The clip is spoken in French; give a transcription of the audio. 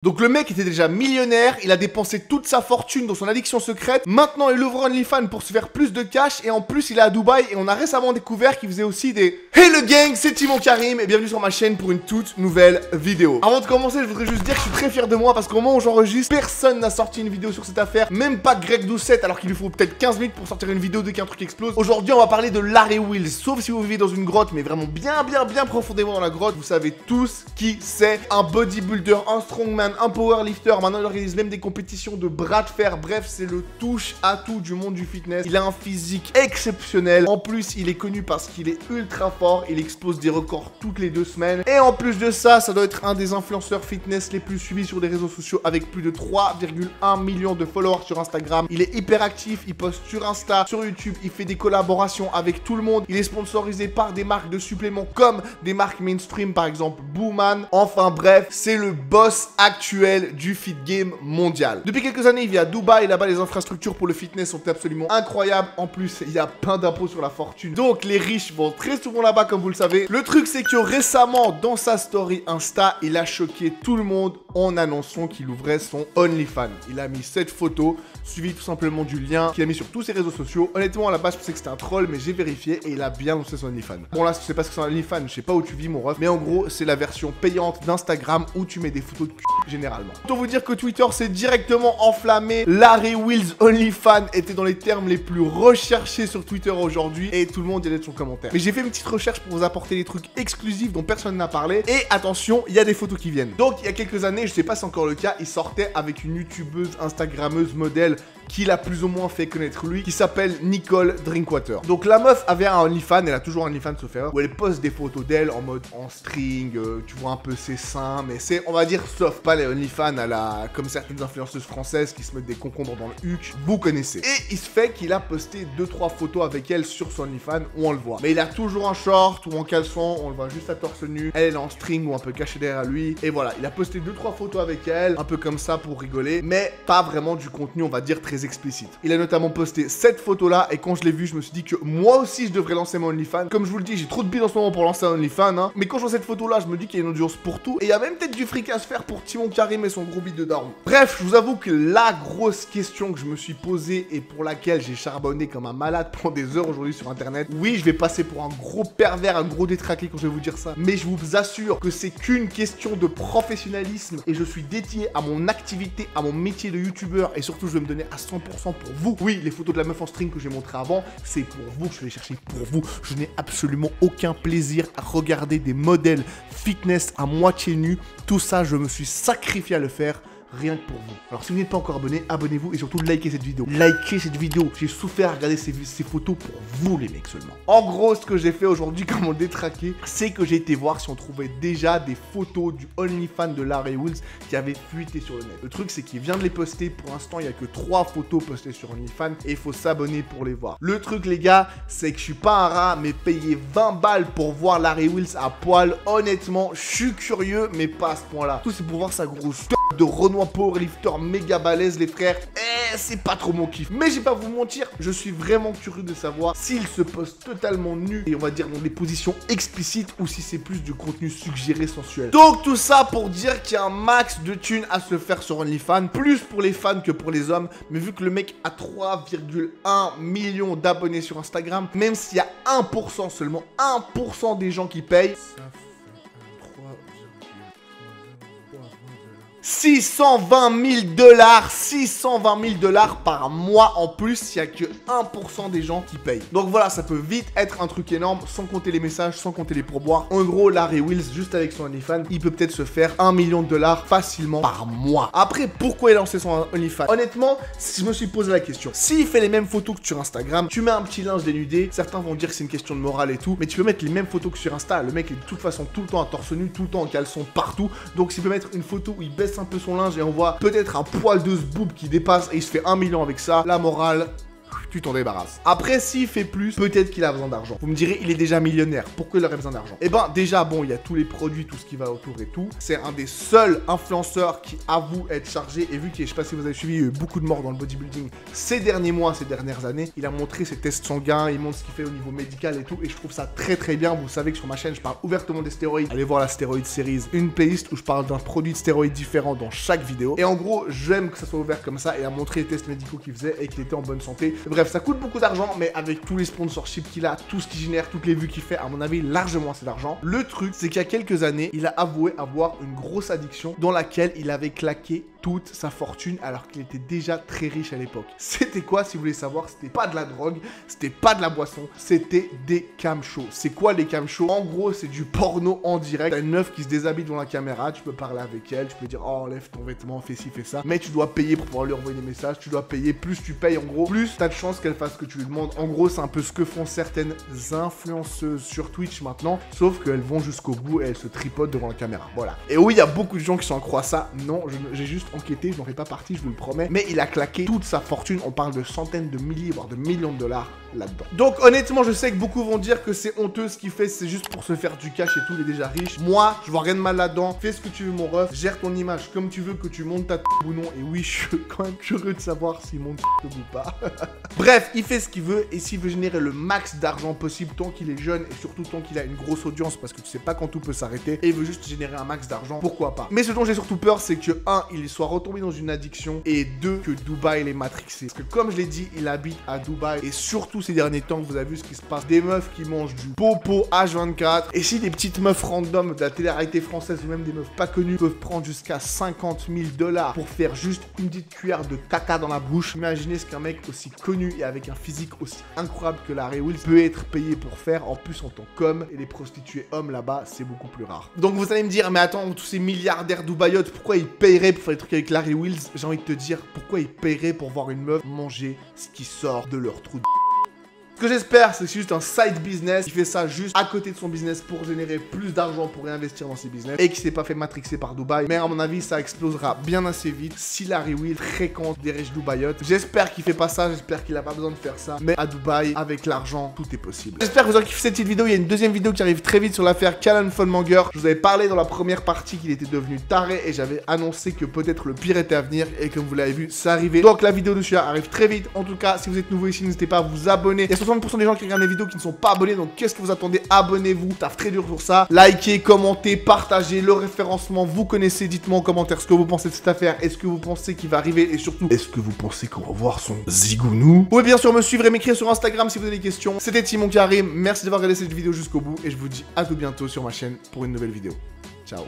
Donc le mec était déjà millionnaire, il a dépensé toute sa fortune dans son addiction secrète. Maintenant il ouvre OnlyFans pour se faire plus de cash et en plus il est à Dubaï et on a récemment découvert qu'il faisait aussi des... Hey le gang, c'est Timon Karim et bienvenue sur ma chaîne pour une toute nouvelle vidéo. Avant de commencer, je voudrais juste dire que je suis très fier de moi parce qu'au moment où j'enregistre, personne n'a sorti une vidéo sur cette affaire, même pas Greg Doucette alors qu'il lui faut peut-être 15 minutes pour sortir une vidéo dès qu'un truc explose. Aujourd'hui on va parler de Larry Wheels, sauf si vous vivez dans une grotte, mais vraiment bien profondément dans la grotte, vous savez tous qui c'est. Un bodybuilder, un strongman, un powerlifter, maintenant il organise même des compétitions de bras de fer, bref c'est le touche à tout du monde du fitness. Il a un physique exceptionnel, en plus il est connu parce qu'il est ultra fort, il explose des records toutes les 2 semaines, et en plus de ça, ça doit être un des influenceurs fitness les plus suivis sur les réseaux sociaux avec plus de 3,1 millions de followers sur Instagram. Il est hyper actif, il poste sur Insta, sur YouTube, il fait des collaborations avec tout le monde, il est sponsorisé par des marques de suppléments comme des marques mainstream par exemple Booman. Enfin bref, c'est le boss actuel du fit game mondial. Depuis quelques années, il vit à Dubaï, là-bas les infrastructures pour le fitness sont absolument incroyables. En plus, il y a plein d'impôts sur la fortune. Donc les riches vont très souvent là-bas comme vous le savez. Le truc c'est que récemment, dans sa story Insta, il a choqué tout le monde en annonçant qu'il ouvrait son OnlyFans. Il a mis cette photo, suivi tout simplement du lien qu'il a mis sur tous ses réseaux sociaux. Honnêtement, à la base, je pensais que c'était un troll, mais j'ai vérifié et il a bien lancé son OnlyFans. Bon là, si tu sais pas ce que c'est un OnlyFans, je sais pas où tu vis mon ref, mais en gros, c'est la version payante d'Instagram où tu mets des photos de cul généralement. Autant vous dire que Twitter s'est directement enflammé. Larry Wheels OnlyFans était dans les termes les plus recherchés sur Twitter aujourd'hui et tout le monde y allait de son commentaire. Mais j'ai fait une petite recherche pour vous apporter des trucs exclusifs dont personne n'a parlé. Et attention, il y a des photos qui viennent. Donc il y a quelques années, je sais pas si c'est encore le cas, il sortait avec une youtubeuse, instagrammeuse, modèle qu'il a plus ou moins fait connaître lui, qui s'appelle Nicole Drinkwater. Donc la meuf avait un OnlyFans, elle a toujours un OnlyFans sauf erreur, où elle poste des photos d'elle en mode en string, tu vois un peu ses seins, mais c'est, on va dire, soft, pas les OnlyFans à la, comme certaines influenceuses françaises qui se mettent des concombres dans le huc, vous connaissez. Et il se fait qu'il a posté 2-3 photos avec elle sur son OnlyFans où on le voit. Mais il a toujours un short ou en caleçon, on le voit juste à torse nu, elle est en string ou un peu cachée derrière lui, et voilà, il a posté 2-3 photos avec elle, un peu comme ça pour rigoler, mais pas vraiment du contenu, on va dire, très explicite. Il a notamment posté cette photo là et quand je l'ai vue je me suis dit que moi aussi je devrais lancer mon OnlyFans. Comme je vous le dis, j'ai trop de billes en ce moment pour lancer un OnlyFans hein. Mais quand je vois cette photo là je me dis qu'il y a une audience pour tout. Et il y a même peut-être du fric à se faire pour Timon Karim et son gros bide de daron. Bref, je vous avoue que la grosse question que je me suis posée et pour laquelle j'ai charbonné comme un malade pendant des heures aujourd'hui sur internet. Oui, je vais passer pour un gros pervers, un gros détraqué quand je vais vous dire ça, mais je vous assure que c'est qu'une question de professionnalisme et je suis dédié à mon activité, à mon métier de youtubeur et surtout je vais me donner à 100% pour vous. Oui, les photos de la meuf en string que j'ai montré avant, c'est pour vous que je vais les chercher pour vous. Je n'ai absolument aucun plaisir à regarder des modèles fitness à moitié nus. Tout ça, je me suis sacrifié à le faire. Rien que pour vous. Alors si vous n'êtes pas encore abonné, abonnez-vous et surtout likez cette vidéo. Likez cette vidéo. J'ai souffert à regarder ces photos pour vous les mecs seulement. En gros, ce que j'ai fait aujourd'hui comme on détraqué, c'est que j'ai été voir si on trouvait déjà des photos du OnlyFans de Larry Wheels qui avaient fuité sur le net. Le truc c'est qu'il vient de les poster. Pour l'instant, il n'y a que 3 photos postées sur OnlyFans et il faut s'abonner pour les voir. Le truc les gars, c'est que je suis pas un rat, mais payer 20 balles pour voir Larry Wheels à poil, honnêtement, je suis curieux, mais pas à ce point-là. Tout c'est pour voir sa grosse de Renoir powerlifter méga balèze les frères. C'est pas trop mon kiff. Mais j'ai pas à vous mentir, je suis vraiment curieux de savoir s'il se poste totalement nu et on va dire dans des positions explicites ou si c'est plus du contenu suggéré sensuel. Donc tout ça pour dire qu'il y a un max de thunes à se faire sur OnlyFans, plus pour les fans que pour les hommes. Mais vu que le mec a 3,1 millions d'abonnés sur Instagram, même s'il y a 1%, seulement 1% des gens qui payent, ça fait 620 000 $, par mois en plus, il n'y a que 1% des gens qui payent. Donc voilà, ça peut vite être un truc énorme, sans compter les messages, sans compter les pourboires. En gros, Larry Wheels, juste avec son OnlyFans, il peut peut-être se faire 1 million de $ facilement par mois. Après, pourquoi il a lancé son OnlyFans? Honnêtement, si je me suis posé la question, s'il fait les mêmes photos que sur Instagram, tu mets un petit linge dénudé, certains vont dire que c'est une question de morale et tout, mais tu peux mettre les mêmes photos que sur Insta. Le mec est de toute façon tout le temps à torse nu, tout le temps en caleçon partout. Donc s'il peut mettre une photo où il baisse un peu son linge et on voit peut-être un poil de ce boob qui dépasse et il se fait 1 million avec ça, la morale, tu t'en débarrasses. Après, s'il fait plus, peut-être qu'il a besoin d'argent. Vous me direz, il est déjà millionnaire. Pourquoi il aurait besoin d'argent? Eh ben, déjà, bon, il y a tous les produits, tout ce qui va autour et tout. C'est un des seuls influenceurs qui avoue être chargé. Et vu que, je sais pas si vous avez suivi, il y a eu beaucoup de morts dans le bodybuilding ces derniers mois, ces dernières années. Il a montré ses tests sanguins, il montre ce qu'il fait au niveau médical et tout. Et je trouve ça très très bien. Vous savez que sur ma chaîne, je parle ouvertement des stéroïdes. Allez voir la Stéroïde Series, une playlist où je parle d'un produit de stéroïdes différent dans chaque vidéo. Et en gros, j'aime que ça soit ouvert comme ça et à montrer les tests médicaux qu'il faisait et qu'il était en bonne santé. Bref, ça coûte beaucoup d'argent, mais avec tous les sponsorships qu'il a, tout ce qu'il génère, toutes les vues qu'il fait, à mon avis, largement assez d'argent. Le truc, c'est qu'il y a quelques années, il a avoué avoir une grosse addiction dans laquelle il avait claqué toute sa fortune alors qu'il était déjà très riche à l'époque. C'était quoi, si vous voulez savoir? C'était pas de la drogue, c'était pas de la boisson, c'était des cam shows. C'est quoi les cam shows? En gros, c'est du porno en direct. T'as une meuf qui se déshabille devant la caméra, tu peux parler avec elle, tu peux dire oh enlève ton vêtement, fais ci, fais ça. Mais tu dois payer pour pouvoir lui envoyer des messages, tu dois payer, plus tu payes en gros, plus t'as de chance qu'elle fasse ce que tu lui demandes. En gros, c'est un peu ce que font certaines influenceuses sur Twitch maintenant, sauf qu'elles vont jusqu'au bout et elles se tripotent devant la caméra. Voilà. Et oui, il y a beaucoup de gens qui sont accro à ça. Non, j'ai juste enquêté, je n'en fais pas partie, je vous le promets. Mais il a claqué toute sa fortune, on parle de centaines de milliers, voire de millions de dollars là-dedans. Donc honnêtement, je sais que beaucoup vont dire que c'est honteux ce qu'il fait, c'est juste pour se faire du cash et tout, il est déjà riche. Moi, je vois rien de mal là-dedans. Fais ce que tu veux mon ref, gère ton image comme tu veux, que tu montes ta ou non. Et oui, je suis quand même curieux de savoir s'il monte ou pas. Bref, il fait ce qu'il veut et s'il veut générer le max d'argent possible tant qu'il est jeune et surtout tant qu'il a une grosse audience parce que tu sais pas quand tout peut s'arrêter et il veut juste générer un max d'argent, pourquoi pas. Mais ce dont j'ai surtout peur, c'est que 1, il soit retombé dans une addiction et 2, que Dubaï l'ait matrixé. Parce que comme je l'ai dit, il habite à Dubaï et surtout ces derniers temps, vous avez vu ce qui se passe, des meufs qui mangent du popo H24 et si des petites meufs random de la télé-réalité française ou même des meufs pas connues peuvent prendre jusqu'à 50 000 $ pour faire juste une petite cuillère de caca dans la bouche, imaginez ce qu'un mec aussi connu et avec un physique aussi incroyable que Larry Wheels peut être payé pour faire, en plus en tant qu'homme, et les prostituées hommes là-bas c'est beaucoup plus rare. Donc vous allez me dire, mais attends, tous ces milliardaires dubaïotes, pourquoi ils paieraient pour faire des trucs avec Larry Wheels? J'ai envie de te dire, pourquoi ils paieraient pour voir une meuf manger ce qui sort de leur trou de... Ce que j'espère, c'est que c'est juste un side business. Il fait ça juste à côté de son business pour générer plus d'argent pour réinvestir dans ses business et qui s'est pas fait matrixer par Dubaï. Mais à mon avis, ça explosera bien assez vite si Larry Wheels fréquente des riches dubaïotes. J'espère qu'il fait pas ça, j'espère qu'il a pas besoin de faire ça. Mais à Dubaï, avec l'argent, tout est possible. J'espère que vous aurez kiffé cette petite vidéo. Il y a une deuxième vidéo qui arrive très vite sur l'affaire Callan Fonmonger. Je vous avais parlé dans la première partie qu'il était devenu taré et j'avais annoncé que peut-être le pire était à venir. Et comme vous l'avez vu, ça arrivait. Donc la vidéo dessus arrive très vite. En tout cas, si vous êtes nouveau ici, n'hésitez pas à vous abonner. Il y a 60% des gens qui regardent les vidéos qui ne sont pas abonnés, donc qu'est-ce que vous attendez? Abonnez-vous, taf très dur pour ça. Likez, commentez, partagez le référencement, vous connaissez, dites-moi en commentaire ce que vous pensez de cette affaire, est-ce que vous pensez qu'il va arriver et surtout, est-ce que vous pensez qu'on va voir son zigounou? Vous pouvez bien sûr me suivre et m'écrire sur Instagram si vous avez des questions. C'était Timon Karim, merci d'avoir regardé cette vidéo jusqu'au bout et je vous dis à tout bientôt sur ma chaîne pour une nouvelle vidéo. Ciao.